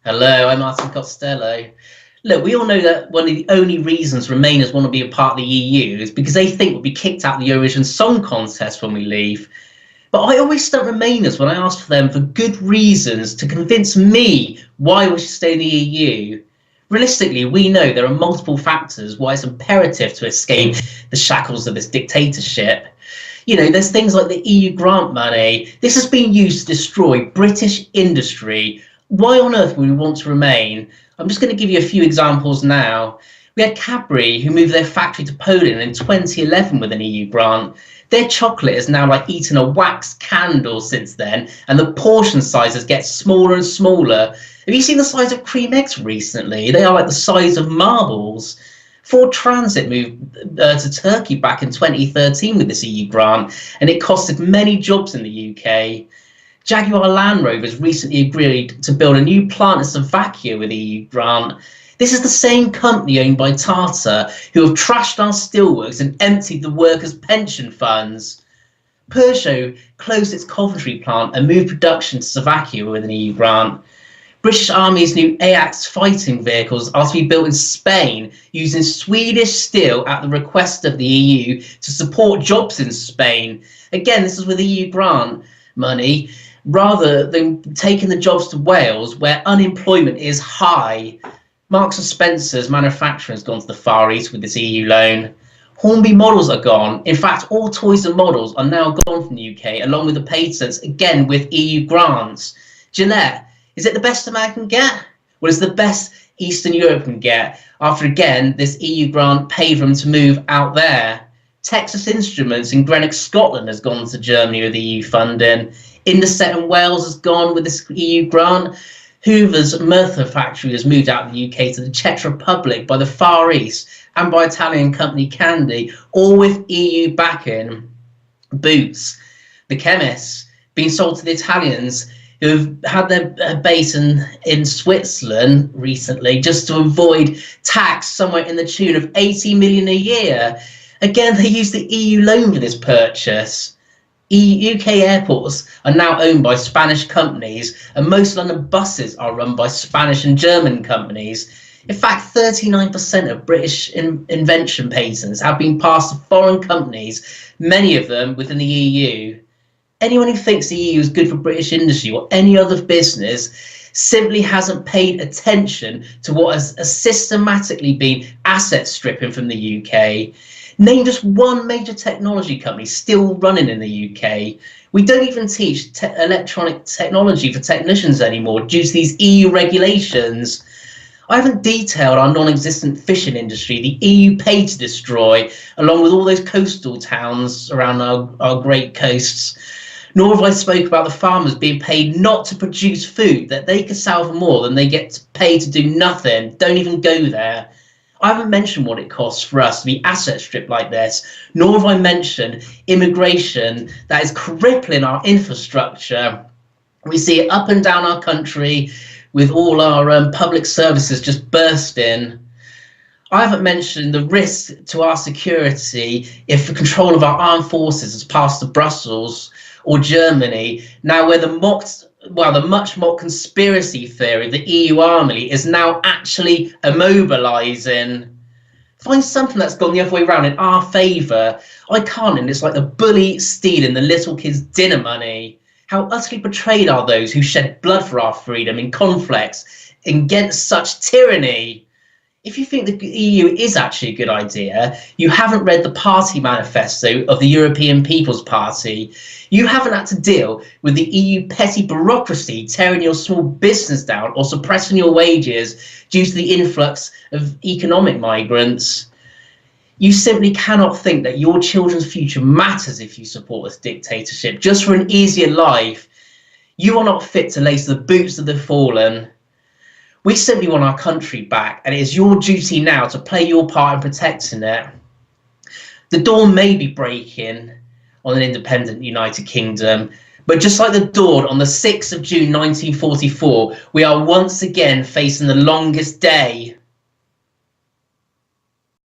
Hello, I'm Martin Costello. Look, we all know that one of the only reasons Remainers want to be a part of the EU is because they think we'll be kicked out of the Eurovision Song Contest when we leave. But I always stump Remainers when I ask for them for good reasons to convince me why we should stay in the EU. Realistically, we know there are multiple factors why it's imperative to escape the shackles of this dictatorship. You know, there's things like the EU grant money. This has been used to destroy British industry. Why on earth would we want to remain? I'm just going to give you a few examples now. We had Cadbury, who moved their factory to Poland in 2011 with an EU grant. Their chocolate is now like eating a wax candle since then, and the portion sizes get smaller and smaller. Have you seen the size of cream eggs recently? They are like the size of marbles. Ford Transit moved to Turkey back in 2013 with this EU grant, and it costed many jobs in the UK. Jaguar Land Rover has recently agreed to build a new plant in Slovakia with EU grant. This is the same company owned by Tata who have trashed our steelworks and emptied the workers' pension funds. Peugeot closed its Coventry plant and moved production to Slovakia with an EU grant. British Army's new AX fighting vehicles are to be built in Spain using Swedish steel at the request of the EU to support jobs in Spain. Again, this is with EU grant money, rather than taking the jobs to Wales, where unemployment is high. Marks and Spencer's manufacturing has gone to the Far East with this EU loan. Hornby models are gone. In fact, all toys and models are now gone from the UK, along with the patents, again with EU grants. Gillette, is it the best a man can get? Well, it's the best Eastern Europe can get, after again this EU grant paid for them to move out there. Texas Instruments in Greenock, Scotland has gone to Germany with EU funding. Indeset in Wales has gone with this EU grant. Hoover's Merthyr factory has moved out of the UK to the Czech Republic by the Far East and by Italian company Candy, all with EU backing. Boots, the chemists, being sold to the Italians who have had their base in Switzerland recently just to avoid tax somewhere in the tune of 80 million a year. Again, they used the EU loan for this purchase. UK airports are now owned by Spanish companies, and most London buses are run by Spanish and German companies. In fact, 39% of British invention patents have been passed to foreign companies, many of them within the EU. Anyone who thinks the EU is good for British industry or any other business simply hasn't paid attention to what has systematically been asset stripping from the UK. Name just one major technology company still running in the UK. We don't even teach electronic technology for technicians anymore due to these EU regulations. I haven't detailed our non-existent fishing industry the EU paid to destroy, along with all those coastal towns around our great coasts. Nor have I spoke about the farmers being paid not to produce food that they could sell for more than they get paid to do nothing. Don't even go there. I haven't mentioned what it costs for us to be asset stripped like this, nor have I mentioned immigration that is crippling our infrastructure. We see it up and down our country with all our public services just bursting. I haven't mentioned the risk to our security if the control of our armed forces has passed to Brussels or Germany, now where the much mocked conspiracy theory, the EU army, is now actually immobilising. Find something that's gone the other way around in our favour. I can't, and it's like the bully stealing the little kids' dinner money. How utterly betrayed are those who shed blood for our freedom in conflicts against such tyranny? If you think the EU is actually a good idea, you haven't read the party manifesto of the European People's Party. You haven't had to deal with the EU petty bureaucracy tearing your small business down or suppressing your wages due to the influx of economic migrants. You simply cannot think that your children's future matters if you support this dictatorship just for an easier life. You are not fit to lace the boots of the fallen. We simply want our country back, and it is your duty now to play your part in protecting it. The dawn may be breaking on an independent United Kingdom, but just like the dawn on the 6th of June 1944, we are once again facing the longest day.